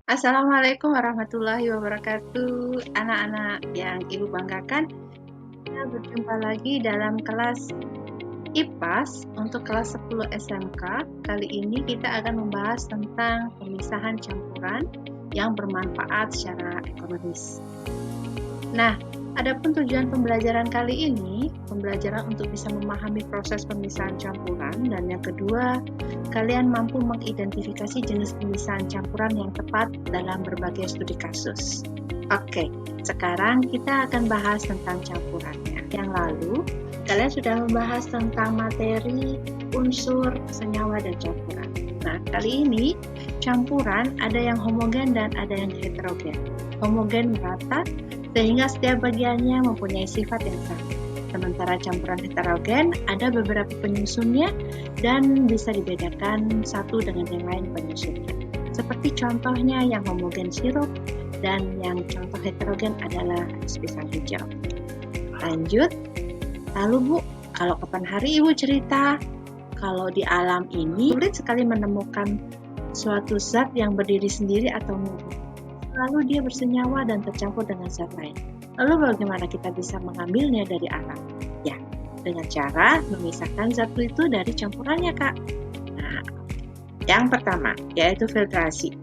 Assalamualaikum warahmatullahi wabarakatuh. Anak-anak yang Ibu banggakan, kita berjumpa lagi dalam kelas IPAS untuk kelas 10 SMK. Kali ini kita akan membahas tentang pemisahan campuran yang bermanfaat secara ekonomis. Nah, adapun tujuan pembelajaran kali ini, pembelajaran untuk bisa memahami proses pemisahan campuran, dan yang kedua, kalian mampu mengidentifikasi jenis pemisahan campuran yang tepat dalam berbagai studi kasus. Oke, sekarang kita akan bahas tentang campurannya. Yang lalu, kalian sudah membahas tentang materi, unsur, senyawa, dan campuran. Nah, kali ini campuran ada yang homogen dan ada yang heterogen. Homogen merata, sehingga setiap bagiannya mempunyai sifat yang sama. Sementara campuran heterogen ada beberapa penyusunnya dan bisa dibedakan satu dengan yang lain penyusunnya. Seperti contohnya yang homogen sirup dan yang contoh heterogen adalah es pisang hijau. Lanjut, lalu Bu, kalau kapan hari Ibu cerita kalau di alam ini sulit sekali menemukan suatu zat yang berdiri sendiri atau mudah. Lalu dia bersenyawa dan tercampur dengan zat lain. Lalu bagaimana kita bisa mengambilnya dari alam? Ya, dengan cara memisahkan zat itu dari campurannya, Kak. Nah, yang pertama, yaitu filtrasi.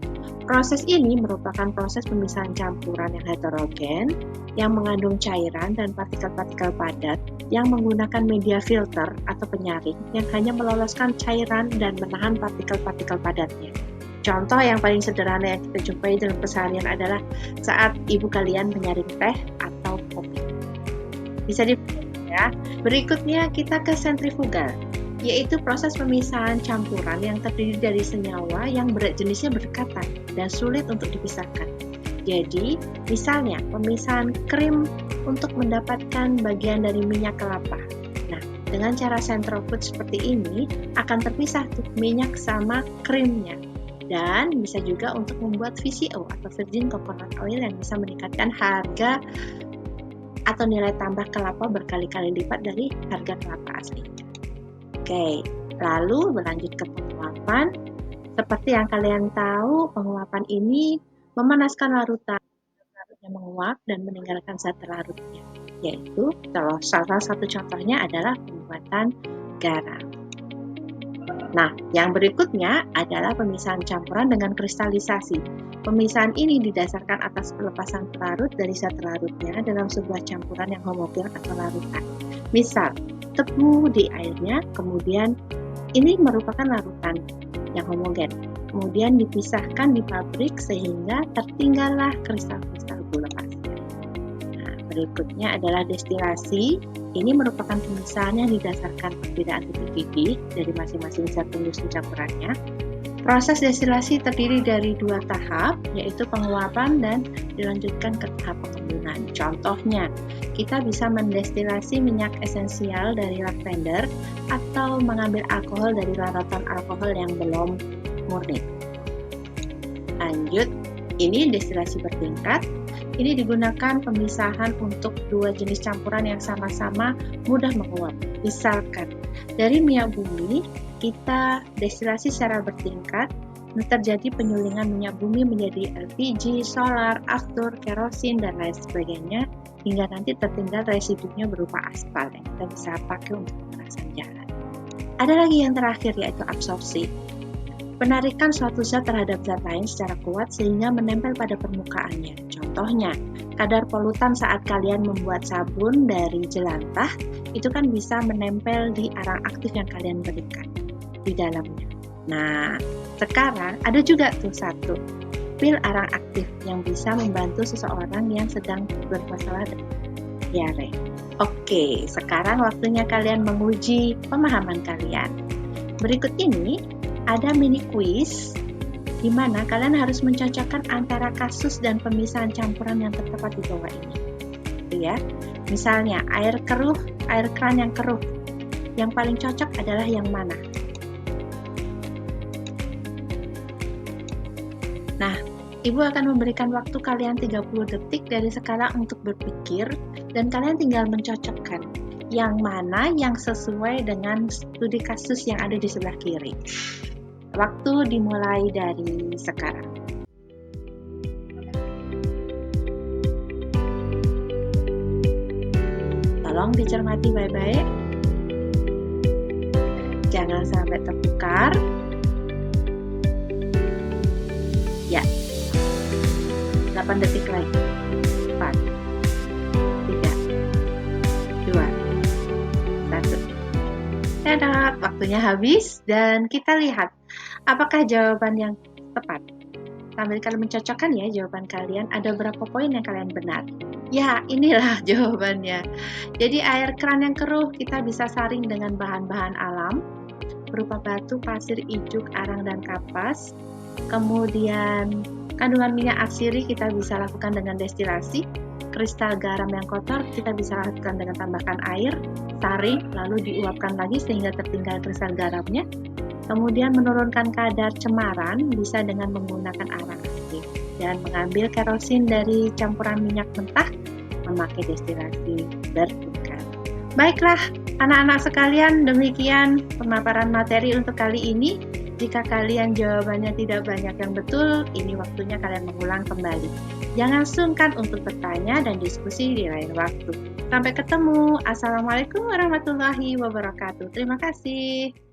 Proses ini merupakan proses pemisahan campuran yang heterogen, yang mengandung cairan dan partikel-partikel padat, yang menggunakan media filter atau penyaring, yang hanya meloloskan cairan dan menahan partikel-partikel padatnya. Contoh yang paling sederhana yang kita jumpai dalam keseharian adalah saat ibu kalian menyaring teh atau kopi. Bisa dipahami ya. Berikutnya kita ke sentrifugal, yaitu proses pemisahan campuran yang terdiri dari senyawa yang jenisnya berdekatan dan sulit untuk dipisahkan. Jadi, misalnya pemisahan krim untuk mendapatkan bagian dari minyak kelapa. Nah, dengan cara centrifuge seperti ini akan terpisah tuh minyak sama krimnya. Dan bisa juga untuk membuat VCO atau virgin coconut oil yang bisa meningkatkan harga atau nilai tambah kelapa berkali-kali lipat dari harga kelapa asli. Oke, lalu berlanjut ke penguapan. Seperti yang kalian tahu, penguapan ini memanaskan larutan. Larutnya menguap dan meninggalkan zat larutnya. Yaitu, salah satu contohnya adalah pembuatan garam. Nah, yang berikutnya adalah pemisahan campuran dengan kristalisasi. Pemisahan ini didasarkan atas pelepasan pelarut dari zat larutnya dalam sebuah campuran yang homogen atau larutan. Misal, tebu di airnya, kemudian ini merupakan larutan yang homogen. Kemudian dipisahkan di pabrik sehingga tertinggallah kristal-kristal gula pasir. Nah, berikutnya adalah destilasi. Ini merupakan pemisahan yang didasarkan perbedaan titik gigi dari masing-masing zat penyusun campurannya. Proses destilasi terdiri dari dua tahap, yaitu penguapan dan dilanjutkan ke tahap pengembunan. Contohnya, kita bisa mendestilasi minyak esensial dari lavender atau mengambil alkohol dari larutan alkohol yang belum murni. Lanjut, ini destilasi bertingkat. Ini digunakan pemisahan untuk dua jenis campuran yang sama-sama mudah menguap. Misalkan, dari minyak bumi, kita destilasi secara bertingkat, terjadi penyulingan minyak bumi menjadi LPG, solar, aftur, kerosin, dan lain sebagainya, hingga nanti tertinggal residunya berupa aspal yang kita bisa pakai untuk pemerasan jalan. Ada lagi yang terakhir, yaitu absorpsi. Penarikan suatu zat terhadap zat lain secara kuat sehingga menempel pada permukaannya. Contohnya, kadar polutan saat kalian membuat sabun dari jelantah, itu kan bisa menempel di arang aktif yang kalian berikan di dalamnya. Nah, sekarang ada juga tuh satu pil arang aktif yang bisa membantu seseorang yang sedang bermasalah diare. Oke, sekarang waktunya kalian menguji pemahaman kalian. Berikut ini ada mini quiz di mana kalian harus mencocokkan antara kasus dan pemisahan campuran yang terdapat di bawah ini. Gitu ya. Misalnya, air keran yang keruh. Yang paling cocok adalah yang mana? Nah, Ibu akan memberikan waktu kalian 30 detik dari sekarang untuk berpikir dan kalian tinggal mencocokkan yang mana yang sesuai dengan studi kasus yang ada di sebelah kiri. Waktu dimulai dari sekarang. Tolong dicermati baik-baik. Jangan sampai tertukar. Ya. 8 detik lagi. 4, 3, 2, 1. Dadah, waktunya habis dan kita lihat apakah jawaban yang tepat. Sambil kalian mencocokkan ya jawaban kalian, ada berapa poin yang kalian benar. Ya, inilah jawabannya. Jadi air keran yang keruh kita bisa saring dengan bahan-bahan alam berupa batu, pasir, ijuk, arang, dan kapas. Kemudian kandungan minyak atsiri kita bisa lakukan dengan destilasi. Kristal garam yang kotor kita bisa lakukan dengan tambahkan air, saring, lalu diuapkan lagi sehingga tertinggal kristal garamnya. Kemudian menurunkan kadar cemaran bisa dengan menggunakan arang aktif dan mengambil kerosin dari campuran minyak mentah memakai destilasi bertukar. Baiklah, anak-anak sekalian, demikian pemaparan materi untuk kali ini. Jika kalian jawabannya tidak banyak yang betul, ini waktunya kalian mengulang kembali. Jangan sungkan untuk bertanya dan diskusi di lain waktu. Sampai ketemu. Assalamualaikum warahmatullahi wabarakatuh. Terima kasih.